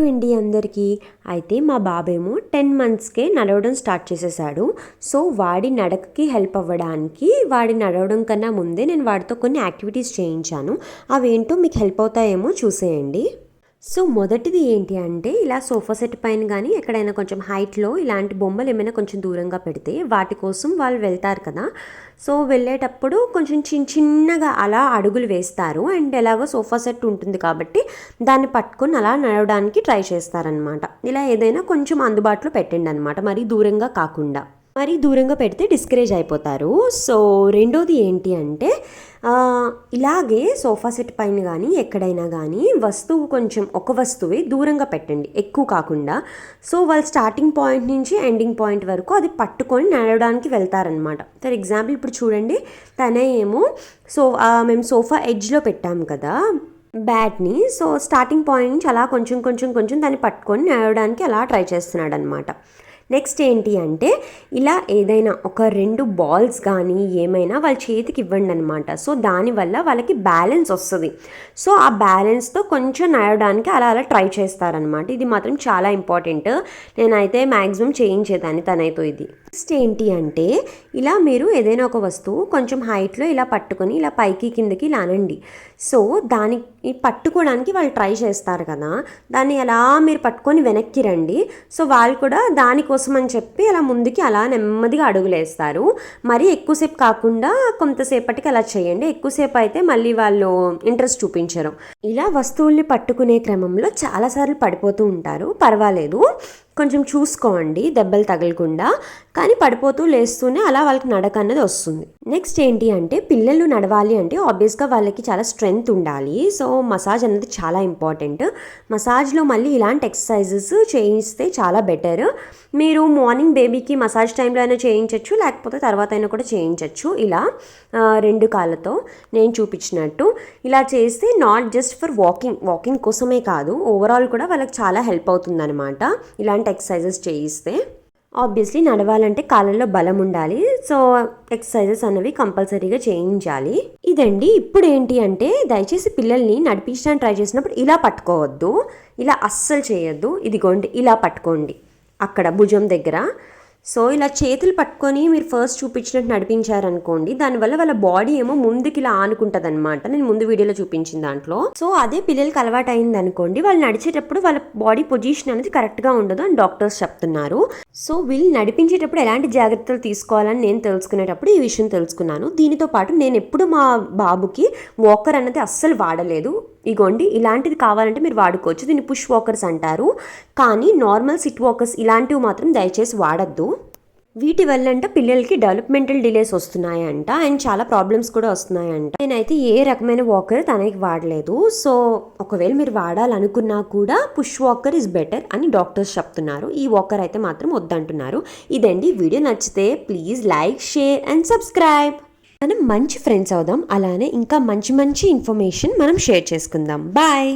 Hello అండి అందరికీ. అయితే మా బాబేమో 10 మంత్స్కే నడవడం స్టార్ట్ చేసేసాడు. సో వాడి నడకకి హెల్ప్ అవ్వడానికి వాడి నడవడం కన్నా ముందే నేను వాడితో కొన్ని యాక్టివిటీస్ చేయించాను. అవేంటో మీకు హెల్ప్ అవుతాయేమో చూసేయండి. సో మొదటిది ఏంటి అంటే, ఇలా సోఫా సెట్ పైన కానీ ఎక్కడైనా కొంచెం హైట్లో ఇలాంటి బొమ్మలు ఏమైనా కొంచెం దూరంగా పెడితే వాటి కోసం వాళ్ళు వెళ్తారు కదా. సో వెళ్ళేటప్పుడు కొంచెం చిన్నగా అలా అడుగులు వేస్తారు. అండ్ ఎలాగో సోఫా సెట్ ఉంటుంది కాబట్టి దాన్ని పట్టుకొని అలా నడవడానికి ట్రై చేస్తారనమాట. ఇలా ఏదైనా కొంచెం అందుబాటులో పెట్టండి అనమాట, మరీ దూరంగా కాకుండా. మరీ దూరంగా పెడితే డిస్కరేజ్ అయిపోతారు. సో రెండోది ఏంటి అంటే, ఇలాగే సోఫా సెట్ పైన కానీ ఎక్కడైనా కానీ వస్తువు కొంచెం ఒక వస్తువే దూరంగా పెట్టండి, ఎక్కువ కాకుండా. సో వాళ్ళు స్టార్టింగ్ పాయింట్ నుంచి ఎండింగ్ పాయింట్ వరకు అది పట్టుకొని నడవడానికి వెళ్తారనమాట. ఫర్ ఎగ్జాంపుల్ ఇప్పుడు చూడండి, తనే ఏమో మేము సోఫా ఎడ్జ్లో పెట్టాము కదా బ్యాట్ని. సో స్టార్టింగ్ పాయింట్ నుంచి అలా కొంచెం దాన్ని పట్టుకొని నడవడానికి అలా ట్రై చేస్తున్నాడు అనమాట. నెక్స్ట్ ఏంటి అంటే, ఇలా ఏదైనా ఒక 2 బాల్స్ కానీ ఏమైనా వాళ్ళ చేతికి ఇవ్వండి అనమాట. సో దానివల్ల వాళ్ళకి బ్యాలెన్స్ వస్తుంది. సో ఆ బ్యాలెన్స్తో కొంచెం నడవడానికి అలా ట్రై చేస్తారనమాట. ఇది మాత్రం చాలా ఇంపార్టెంట్. నేనైతే మ్యాక్సిమం చేయించేదాన్ని తనైతే ఇది. నెక్స్ట్ ఏంటి అంటే, ఇలా మీరు ఏదైనా ఒక వస్తువు కొంచెం హైట్లో ఇలా పట్టుకొని ఇలా పైకి కిందకి ఇలా అనండి. సో దానికి పట్టుకోవడానికి వాళ్ళు ట్రై చేస్తారు కదా, దాన్ని ఎలా మీరు పట్టుకొని వెనక్కి రండి. సో వాళ్ళు కూడా దానికోసం అని చెప్పి అలా ముందుకి అలా నెమ్మదిగా అడుగులేస్తారు. మరీ ఎక్కువసేపు కాకుండా కొంతసేపటికి అలా చేయండి. ఎక్కువసేపు అయితే మళ్ళీ వాళ్ళు ఇంట్రెస్ట్ చూపించరు. ఇలా వస్తువుల్ని పట్టుకునే క్రమంలో చాలాసార్లు పడిపోతూ ఉంటారు. పర్వాలేదు, కొంచెం చూసుకోండి దెబ్బలు తగలకుండా. కానీ పడిపోతూ లేస్తూనే అలా వాళ్ళకి నడక అన్నది వస్తుంది. నెక్స్ట్ ఏంటి అంటే, పిల్లలు నడవాలి అంటే ఆబ్వియస్గా వాళ్ళకి చాలా స్ట్రెంగ్త్ ఉండాలి. సో మసాజ్ అనేది చాలా ఇంపార్టెంట్. మసాజ్లో మళ్ళీ ఇలాంటి ఎక్సర్సైజెస్ చేయిస్తే చాలా బెటర్. మీరు మార్నింగ్ బేబీకి మసాజ్ టైంలో అయినా చేయించవచ్చు, లేకపోతే తర్వాత అయినా కూడా చేయించవచ్చు. ఇలా 2 కాళ్ళతో నేను చూపించినట్టు ఇలా చేస్తే నాట్ జస్ట్ ఫర్ వాకింగ్ కోసమే కాదు, ఓవరాల్ కూడా వాళ్ళకి చాలా హెల్ప్ అవుతుంది అనమాట ఇలాంటి ఎక్సర్సైజెస్ చేయిస్తే. ఆబ్వియస్లీ నడవాలంటే కాళ్ళల్లో బలం ఉండాలి. సో ఎక్సర్సైజెస్ అనేవి కంపల్సరీగా చేయించాలి. ఇదండి. ఇప్పుడు ఏంటి అంటే, దయచేసి పిల్లల్ని నడిపించడానికి ట్రై చేసినప్పుడు ఇలా పట్టుకోవద్దు, ఇలా అస్సలు చేయొద్దు. ఇదిగోండి ఇలా పట్టుకోండి అక్కడ భుజం దగ్గర. సో ఇలా చేతులు పట్టుకొని మీరు ఫస్ట్ చూపించినట్టు నడిపించారనుకోండి, దానివల్ల వాళ్ళ బాడీ ఏమో ముందుకి ఇలా ఆనుకుంటుంది అనమాట, నేను ముందు వీడియోలో చూపించిన దాంట్లో. సో అదే పిల్లలకి అలవాటు అయింది అనుకోండి, వాళ్ళు నడిచేటప్పుడు వాళ్ళ బాడీ పొజిషన్ అనేది కరెక్ట్గా ఉండదు అని డాక్టర్స్ చెప్తున్నారు. సో వీళ్ళు నడిపించేటప్పుడు ఎలాంటి జాగ్రత్తలు తీసుకోవాలని నేను తెలుసుకునేటప్పుడు ఈ విషయం తెలుసుకున్నాను. దీనితో పాటు నేను ఎప్పుడు మా బాబుకి వాకర్ అన్నది అస్సలు వాడలేదు. ఇగోండి ఇలాంటిది కావాలంటే మీరు వాడుకోవచ్చు. దీన్ని పుష్ వాకర్స్ అంటారు. కానీ నార్మల్ సిట్ వాకర్స్ ఇలాంటివి మాత్రం దయచేసి వాడద్దు. వీటి వల్ల అంటే పిల్లలకి డెవలప్మెంటల్ డిలేస్ వస్తున్నాయంట, అండ్ చాలా ప్రాబ్లమ్స్ కూడా వస్తున్నాయంట. నేనైతే ఏ రకమైన వాకర్ తనకి వాడలేదు. సో ఒకవేళ మీరు వాడాలనుకున్నా కూడా పుష్ వాకర్ ఇస్ బెటర్ అని డాక్టర్స్ చెప్తున్నారు. ఈ వాకర్ అయితే మాత్రం వద్దంటున్నారు. ఇదండి. వీడియో నచ్చితే please like, share and subscribe. మనం మంచి ఫ్రెండ్స్ అవుదాం. అలానే ఇంకా మంచి ఇన్ఫర్మేషన్ మనం షేర్ చేసుకుందాం. బాయ్.